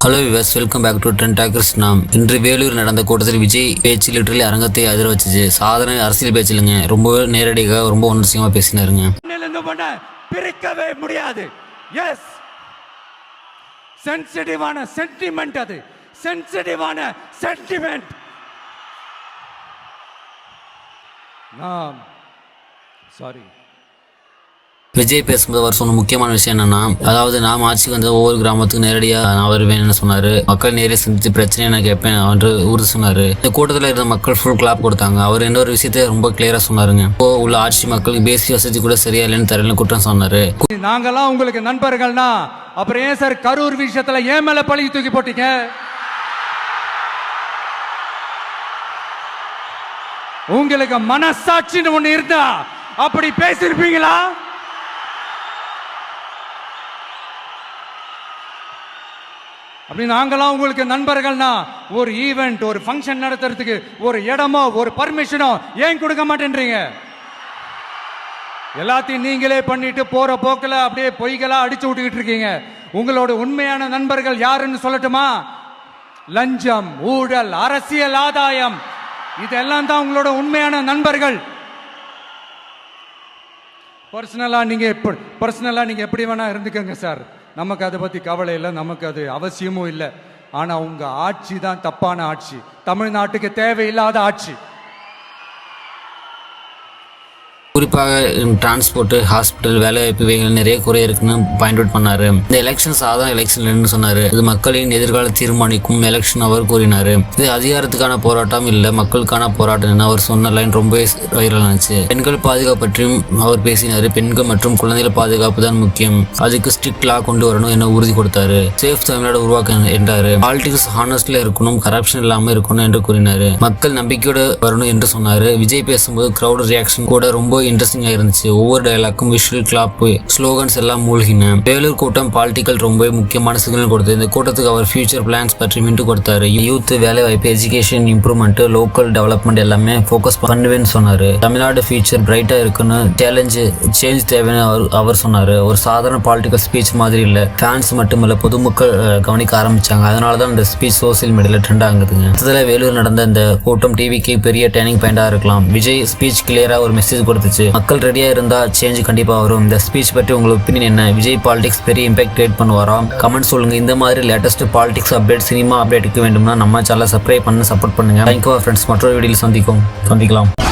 Hello viewers, welcome back to trend talkers. இன்று வேலூர் நடந்த கூட்டத்தில் விஜய் பேச்சு லிட்டரலி அரங்கத்தை அதிர வச்சுச்சு. சாதாரண அரசியல் பேச்சு இல்லைங்க, ரொம்ப நேரடியாக ரொம்ப உணர்ச்சியமா பேசினாருங்க. பிரிக்கவே முடியாது. எஸ், சென்சிட்டிவான சென்டிமெண்ட், அது சென்சிட்டிவான சென்டிமெண்ட். சாரி, விஜய் பேசும்போது அவர் சொன்ன முக்கியமான விஷயம் என்னன்னா, அதாவது நாம் ஆட்சிக்கு வந்து ஒவ்வொரு கிராமத்துக்கும் நேரடியாக நான் வருவேன்னு சொன்னாரு. மக்கள் நேரடியாக சந்தித்து பிரச்சனையை நான் கேட்பேன் என்று உறுதி சொன்னாரு. இந்த கூட்டத்தில் இருந்த மக்கள் ஃபுல் கிளாப் கொடுத்தாங்க. அவர் இன்னொரு விஷயத்த ரொம்ப கிளியரா சொன்னாருங்க. இப்போ உள்ள ஆட்சி மக்களுக்கு பேசிக் வசதி கூட சரியா இல்லைன்னு தரல குற்றம் சொன்னாரு. நாங்கெல்லாம் உங்களுக்கு நண்பர்கள்னா அப்புறம் ஏன் சார் கரூர் விஷயத்துல ஏன் மேல பழி தூக்கி போட்டீங்க? உங்களுக்கு மனசாட்சின்னு ஒண்ணு இருந்தா அப்படி பேசிருப்பீங்களா? அப்படி நாங்களாம் உங்களுக்கு நண்பர்கள்னா ஒரு ஈவெண்ட், ஒரு ஃபங்க்ஷன் நடத்துறதுக்கு ஒரு இடமோ ஒரு பர்மிஷனோ ஏன் கொடுக்க மாட்டேன்றீங்க? எல்லாத்தையும் நீங்களே பண்ணிட்டு போற போக்கில் அப்படியே பொய்களா அடிச்சு விட்டுக்கிட்டு இருக்கீங்க. உங்களோட உண்மையான நண்பர்கள் யாருன்னு சொல்லட்டுமா? லஞ்சம், ஊழல், அரசியல் ஆதாயம், இதெல்லாம் தான் உங்களோட உண்மையான நண்பர்கள். பர்சனலா நீங்க எப்படி வேணா இருந்துக்கங்க சார், நமக்கு அதை பத்தி கவலை இல்லை, நமக்கு அது அவசியமும் இல்லை. ஆனா உங்க ஆட்சி தான் தப்பான ஆட்சி, தமிழ்நாட்டுக்கு தேவையில்லாத ஆட்சி. குறிப்பாக டிரான்ஸ்போர்ட், ஹாஸ்பிட்டல், வேலைவாய்ப்பு இவைகள் நிறைய குறை இருக்குன்னு பாயிண்ட் அவுட் பண்ணாரு. இந்த எலெக்ஷன் சாதாரண எலெக்ஷன் இல்லைன்னு சொன்னாரு. இது மக்களின் எதிர்கால தீர்மானிக்கும் எலெக்ஷன் அவர் கூறினாரு. இது அதிகாரத்துக்கான போராட்டம் இல்லை, மக்களுக்கான போராட்டம் அவர் சொன்ன லைன் ரொம்ப வைரல் ஆச்சு. பெண்கள் பாதுகாப்பு பற்றியும் அவர் பேசினாரு. பெண்கள் மற்றும் குழந்தைகள் பாதுகாப்பு தான் முக்கியம், அதுக்கு ஸ்ட்ரிக்ட் லா கொண்டு வரணும் என உறுதி கொடுத்தாரு. சேஃப் தமிழ்நாடு உருவாக்க என்றாரு. பாலிடிக்ஸ் ஹானஸ்ட்ல இருக்கணும், கரப்ஷன் இல்லாம இருக்கணும் என்று கூறினாரு. மக்கள் நம்பிக்கையோடு வரணும் என்று சொன்னாரு. விஜய் பேசும்போது கிரௌட் ரியாக்ஷன் கூட ரொம்ப இன்ட்ரெஸ்டிங்கா இருந்துச்சு. ஒவ்வொரு டயலாக்கும் விஷுவல் கிளாப், ஸ்லோகன்ஸ் எல்லாம் மூழ்கின. வேலூர் கூட்டம் பாலிட்டிக்கல் ரொம்ப முக்கியமான சிக்னல் கொடுத்தது. இந்த கூட்டத்துக்கு அவர் ஃபியூச்சர் பிளான்ஸ் பற்றி மீண்டும் கொடுத்தாரு. யூத், வேலை வாய்ப்பு, எஜுகேஷன் இம்ப்ரூவ்மெண்ட், லோக்கல் டெவலப்மெண்ட் எல்லாமே ஃபோக்கஸ் பண்ணுவேன்னு சொன்னாரு. தமிழ்நாடு ஃபியூச்சர் பிரைட்டா இருக்குன்னு, சேஞ்ச் தேவைன்னு அவர் சொன்னாரு. ஒரு சாதாரண பாலிட்டிக்கல் ஸ்பீச் மாதிரி இல்ல, ஃபேன்ஸ் மட்டுமல்ல பொதுமக்கள் கவனிக்க ஆரம்பிச்சாங்க. அதனாலதான் இந்த ஸ்பீச் சோசியல் மீடியால ட்ரெண்ட் ஆகுதுங்க. மொத்தத்துல வேலூர் நடந்த இந்த கூட்டம் டிவிக்கு பெரிய டர்னிங் பாயிண்டா இருக்கலாம். விஜய் ஸ்பீச் கிளியரா ஒரு மெசேஜ் கொடுத்துச்சு. மக்கள் ரெடியா இருந்தா சேஞ்ச் கண்டிப்பா வரும். இந்த ஸ்பீச் பற்றி உங்களுக்கு ஒப்பீனியன் என்ன? விஜய் பாலிடிக்ஸ் பெரிய இம்பாக்ட் கிரியேட் பண்ணுவாரா? கமெண்ட் சொல்லுங்க. இந்த மாதிரி லேட்டஸ்ட் பாலிடிக்ஸ் அப்டேட், சினிமா அப்டேட்டுக்கு வேண்டும்னா நம்ம சேனலை சப்ஸ்கிரைப் பண்ணி சப்போர்ட் பண்ணுங்க. Thank you friends. மற்றொரு வீடியோவில் சந்திக்கலாம்.